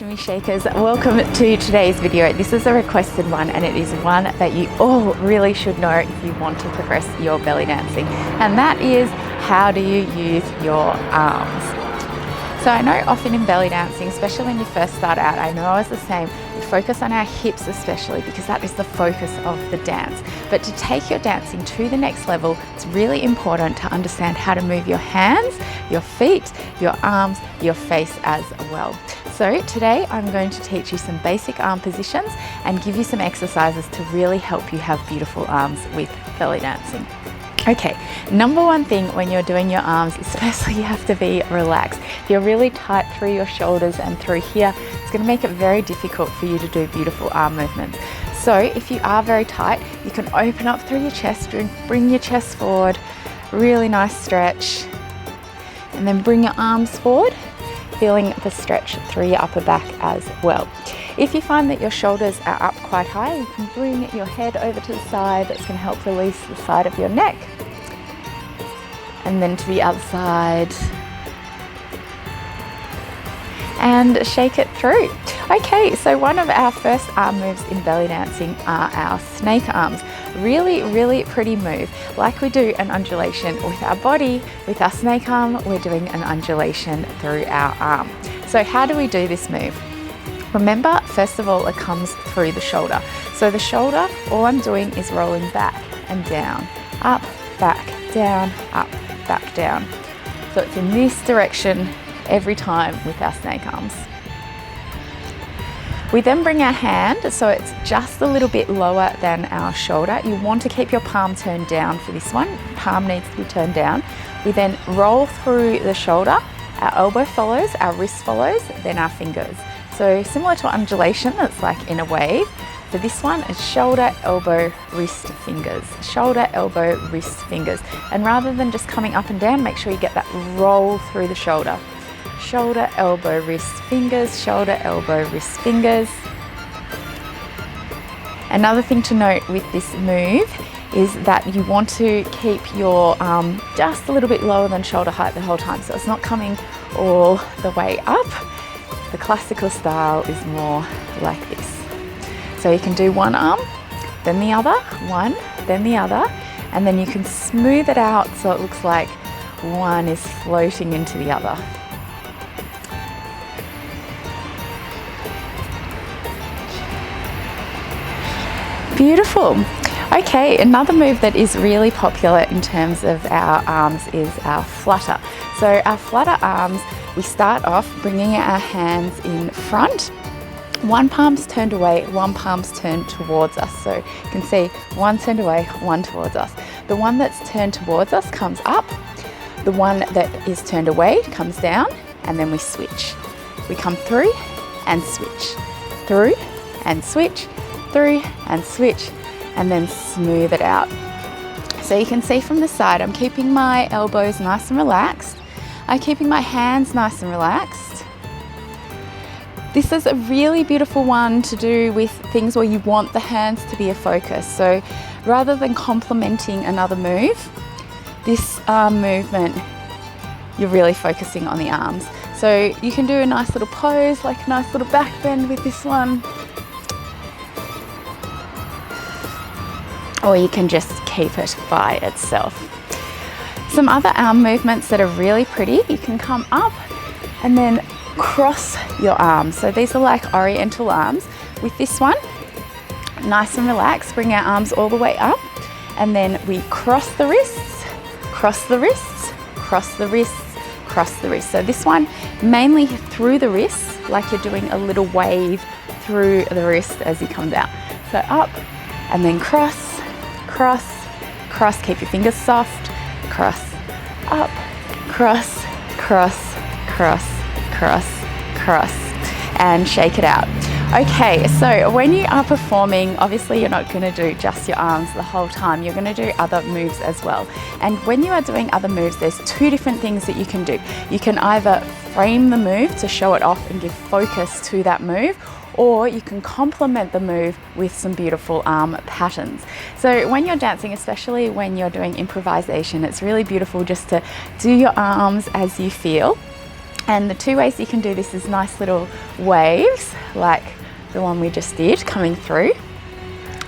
Shimmy Shakers, welcome to today's video. This is a requested one and it is one that you all really should know if you want to progress your belly dancing, and that is, how do you use your arms? So I know often in belly dancing, especially when you first start out, I know I was the same, we focus on our hips especially because that is the focus of the dance. But to take your dancing to the next level, it's really important to understand how to move your hands, your feet, your arms, your face as well. So today I'm going to teach you some basic arm positions and give you some exercises to really help you have beautiful arms with belly dancing. Okay, number one thing when you're doing your arms is firstly you have to be relaxed. If you're really tight through your shoulders and through here, it's going to make it very difficult for you to do beautiful arm movements. So if you are very tight, you can open up through your chest, bring your chest forward, really nice stretch, and then bring your arms forward, feeling the stretch through your upper back as well. If you find that your shoulders are up quite high, you can bring your head over to the side. That's going to help release the side of your neck. And then to the other side. And shake it through. Okay, so one of our first arm moves in belly dancing are our snake arms. Really pretty move. Like we do an undulation with our body, with our snake arm, we're doing an undulation through our arm. So how do we do this move? Remember, first of all, it comes through the shoulder. So the shoulder, all I'm doing is rolling back and down, up, back, down, up, back, down. So it's in this direction every time with our snake arms. We then bring our hand, so it's just a little bit lower than our shoulder. You want to keep your palm turned down for this one. Palm needs to be turned down. We then roll through the shoulder. Our elbow follows, our wrist follows, then our fingers. So similar to undulation, it's like in a wave. For this one, it's shoulder, elbow, wrist, fingers. Shoulder, elbow, wrist, fingers. And rather than just coming up and down, make sure you get that roll through the shoulder. Shoulder, elbow, wrist, fingers. Shoulder, elbow, wrist, fingers. Another thing to note with this move is that you want to keep your arm just a little bit lower than shoulder height the whole time. So it's not coming all the way up. The classical style is more like this. So you can do one arm, then the other, one, then the other, and then you can smooth it out so it looks like one is floating into the other. Beautiful. Okay, another move that is really popular in terms of our arms is our flutter. So our flutter arms, we start off bringing our hands in front. One palm's turned away, one palm's turned towards us. So you can see one turned away, one towards us. The one that's turned towards us comes up. The one that is turned away comes down, and then we switch. We come through and switch, through and switch, through and switch, and then smooth it out. So you can see from the side, I'm keeping my elbows nice and relaxed. I'm keeping my hands nice and relaxed. This is a really beautiful one to do with things where you want the hands to be a focus. So rather than complementing another move, this arm movement, you're really focusing on the arms. So you can do a nice little pose, like a nice little back bend with this one. Or you can just keep it by itself. Some other arm movements that are really pretty, you can come up and then cross your arms. So these are like oriental arms. With this one, nice and relaxed, bring our arms all the way up, and then we cross the wrists, cross the wrists, cross the wrists, cross the wrists. So this one, mainly through the wrists, like you're doing a little wave through the wrist as you come down. So up, and then cross, cross, cross, keep your fingers soft, cross, up, cross, cross, cross, cross, cross, and shake it out. Okay, so when you are performing, obviously you're not going to do just your arms the whole time. You're going to do other moves as well. And when you are doing other moves, there's two different things that you can do. You can either frame the move to show it off and give focus to that move, or you can complement the move with some beautiful arm patterns. So when you're dancing, especially when you're doing improvisation, it's really beautiful just to do your arms as you feel. And the two ways you can do this is nice little waves, like the one we just did coming through,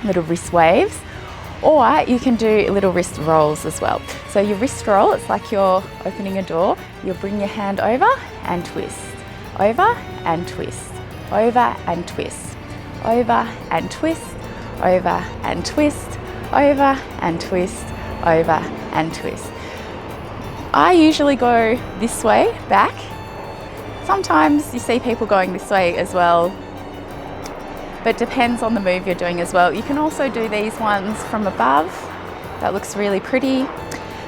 little wrist waves, or you can do little wrist rolls as well. So your wrist roll, it's like you're opening a door. You'll bring your hand over and twist, over and twist, over and twist, over and twist, over and twist, over and twist, over and twist. I usually go this way, back. Sometimes you see people going this way as well, but depends on the move you're doing as well. You can also do these ones from above. That looks really pretty.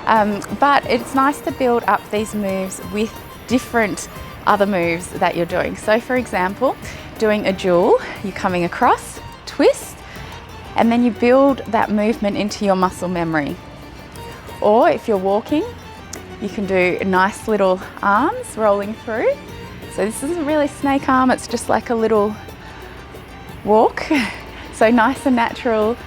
But it's nice to build up these moves with different other moves that you're doing. So for example, doing a dual, you're coming across, twist, and then you build that movement into your muscle memory. Or if you're walking, you can do nice little arms rolling through. So this isn't really snake arm, it's just like a little walk. So nice and natural,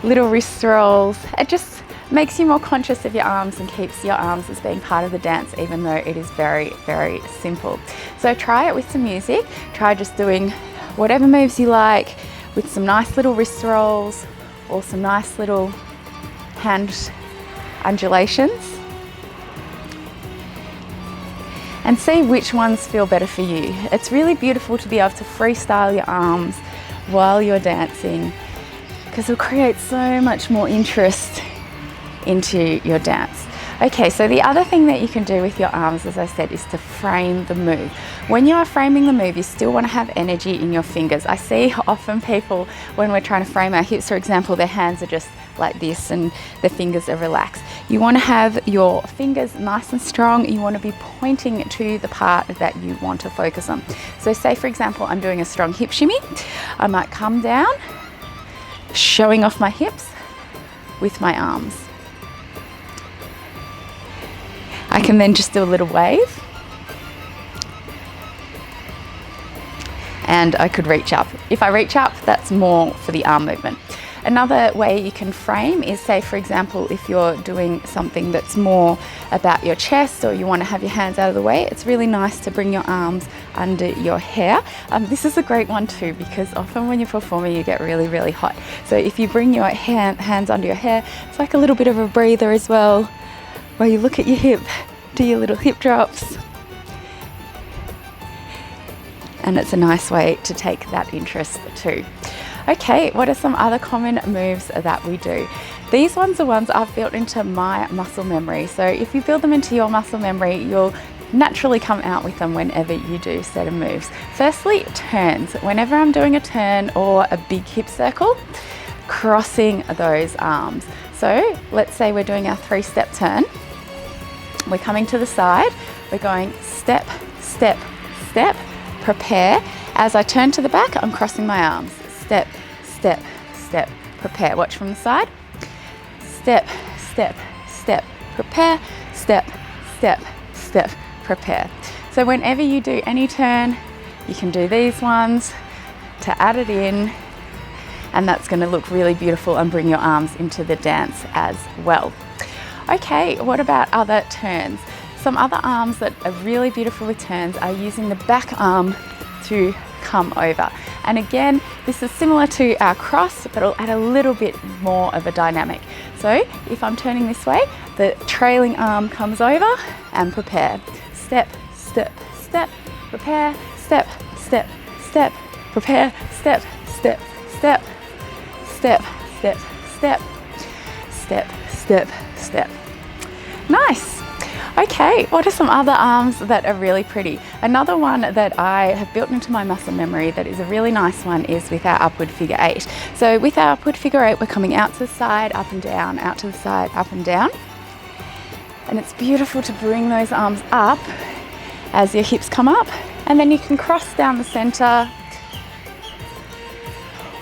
little wrist rolls. It just makes you more conscious of your arms and keeps your arms as being part of the dance, even though it is very, very simple. So try it with some music. Try just doing whatever moves you like with some nice little wrist rolls or some nice little hand undulations. And see which ones feel better for you. It's really beautiful to be able to freestyle your arms while you're dancing, because it'll create so much more interest into your dance. Okay, so the other thing that you can do with your arms, as I said, is to frame the move. When you are framing the move, you still want to have energy in your fingers. I see often people, when we're trying to frame our hips, for example, their hands are just like this and their fingers are relaxed. You want to have your fingers nice and strong. You want to be pointing to the part that you want to focus on. So say, for example, I'm doing a strong hip shimmy. I might come down, showing off my hips with my arms. I can then just do a little wave, and I could reach up. If I reach up, that's more for the arm movement. Another way you can frame is, say for example, if you're doing something that's more about your chest or you want to have your hands out of the way, it's really nice to bring your arms under your hair. This is a great one too, because often when you're performing you get really, really hot. So if you bring your hands under your hair, it's like a little bit of a breather as well, where you look at your hip, do your little hip drops. And it's a nice way to take that interest too. Okay, what are some other common moves that we do? These ones are ones I've built into my muscle memory. So if you build them into your muscle memory, you'll naturally come out with them whenever you do set of moves. Firstly, turns. Whenever I'm doing a turn or a big hip circle, crossing those arms. So let's say we're doing our 3-step turn. We're coming to the side. We're going step, step, step, prepare. As I turn to the back, I'm crossing my arms. Step, step, step, prepare. Watch from the side. Step, step, step, prepare. Step, step, step, prepare. So whenever you do any turn, you can do these ones to add it in, and that's going to look really beautiful and bring your arms into the dance as well. Okay, what about other turns? Some other arms that are really beautiful with turns are using the back arm to come over. And again, this is similar to our cross, but it'll add a little bit more of a dynamic. So if I'm turning this way, the trailing arm comes over and prepare. Step, step, step, prepare, step, step, step, prepare, step, step, step, step, step, step, step, step, step. Nice. Okay, what are some other arms that are really pretty? Another one that I have built into my muscle memory that is a really nice one is with our upward figure 8. So with our upward figure 8, we're coming out to the side, up and down, out to the side, up and down. And it's beautiful to bring those arms up as your hips come up, and then you can cross down the center,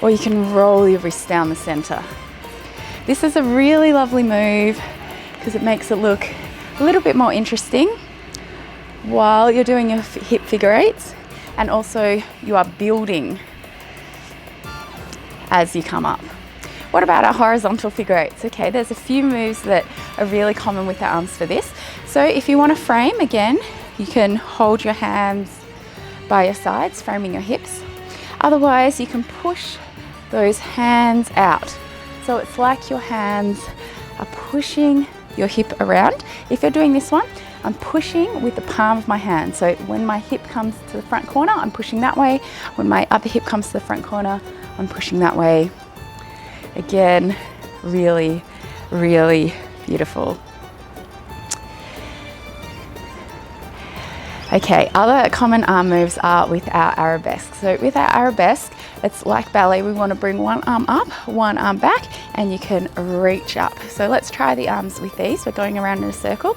or you can roll your wrists down the center. This is a really lovely move because it makes it look a little bit more interesting while you're doing your hip figure 8s, and also you are building as you come up. What about our horizontal figure 8s? Okay, there's a few moves that are really common with our arms for this. So if you want to frame, again, you can hold your hands by your sides, framing your hips. Otherwise, you can push those hands out. So it's like your hands are pushing your hip around. If you're doing this one, I'm pushing with the palm of my hand. So when my hip comes to the front corner, I'm pushing that way. When my other hip comes to the front corner, I'm pushing that way. Again, really, really beautiful. Okay, other common arm moves are with our arabesque. So with our arabesque, it's like ballet. We want to bring one arm up, one arm back, and you can reach up. So let's try the arms with these. We're going around in a circle.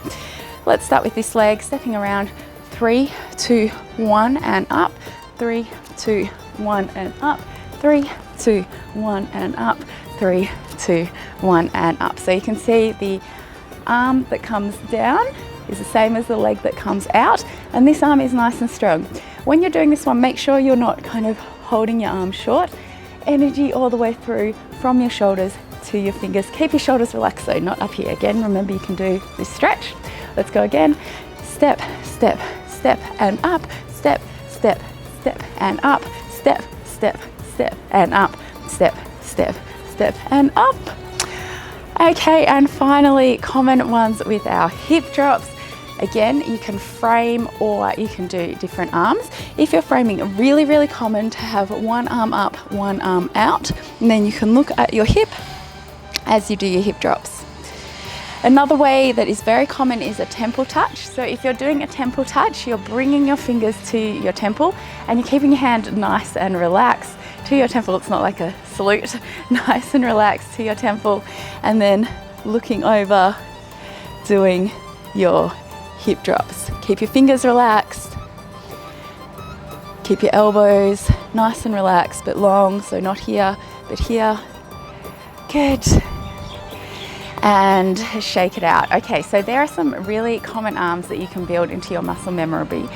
Let's start with this leg, stepping around. 3, 2, 1, and up. 3, 2, 1, and up. 3, 2, 1, and up. 3, 2, 1, and up. So you can see the arm that comes down is the same as the leg that comes out, and this arm is nice and strong. When you're doing this one, make sure you're not kind of holding your arm short. Energy all the way through from your shoulders to your fingers. Keep your shoulders relaxed though, not up here. Again, remember you can do this stretch. Let's go again. Step, step, step, and up. Step, step, step, and up. Step, step, step, and up. Step, step, step, and up. Okay, and finally, common ones with our hip drops. Again, you can frame or you can do different arms. If you're framing, really, really common to have one arm up, one arm out, and then you can look at your hip as you do your hip drops. Another way that is very common is a temple touch. So if you're doing a temple touch, you're bringing your fingers to your temple and you're keeping your hand nice and relaxed to your temple. It's not like a salute. Nice and relaxed to your temple, and then looking over, doing your hip drops. Keep your fingers relaxed. Keep your elbows nice and relaxed, but long, so not here, but here. Good. And shake it out. Okay, so there are some really common arms that you can build into your muscle memory,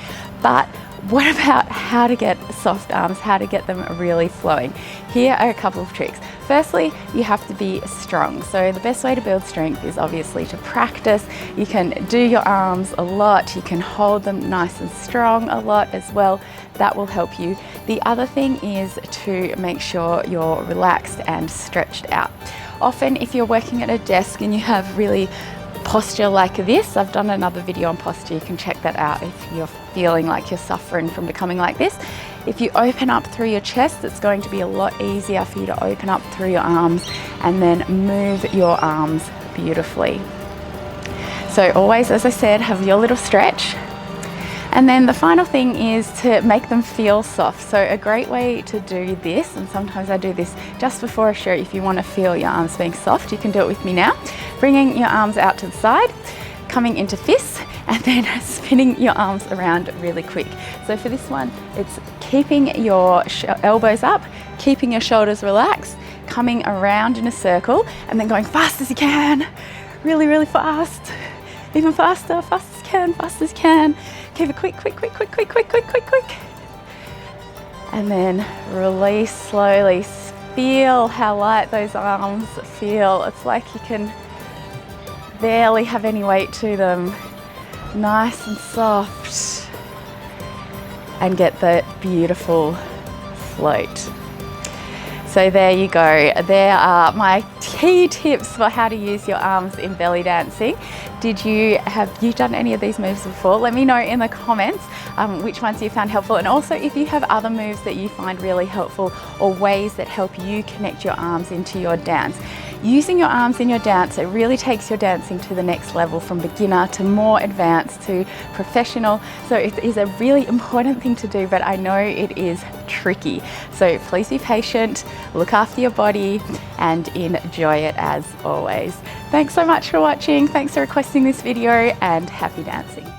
but what about how to get soft arms, how to get them really flowing? Here are a couple of tricks. Firstly, you have to be strong. So the best way to build strength is obviously to practice. You can do your arms a lot. You can hold them nice and strong a lot as well. That will help you. The other thing is to make sure you're relaxed and stretched out. Often if you're working at a desk and you have really posture like this, I've done another video on posture, you can check that out if you're feeling like you're suffering from becoming like this. If you open up through your chest, it's going to be a lot easier for you to open up through your arms and then move your arms beautifully. So always, as I said, have your little stretch. And then the final thing is to make them feel soft. So a great way to do this, and sometimes I do this just before a show, if you want to feel your arms being soft, you can do it with me now. Bringing your arms out to the side, coming into fists, and then spinning your arms around really quick. So for this one, it's keeping your elbows up, keeping your shoulders relaxed, coming around in a circle, and then going fast as you can, really, really fast, even faster, fast as you can, fast as you can. Keep it quick, quick, quick, quick, quick, quick, quick, quick, quick. And then release slowly. Feel how light those arms feel. It's like you can barely have any weight to them. Nice and soft. And get the beautiful float. So there you go. There are my key tips for how to use your arms in belly dancing. Have you done any of these moves before? Let me know in the comments which ones you found helpful, and also if you have other moves that you find really helpful or ways that help you connect your arms into your dance. Using your arms in your dance, it really takes your dancing to the next level, from beginner to more advanced to professional. So it is a really important thing to do, but I know it is tricky. So please be patient, look after your body, and enjoy it as always. Thanks so much for watching. Thanks for requesting this video, and happy dancing.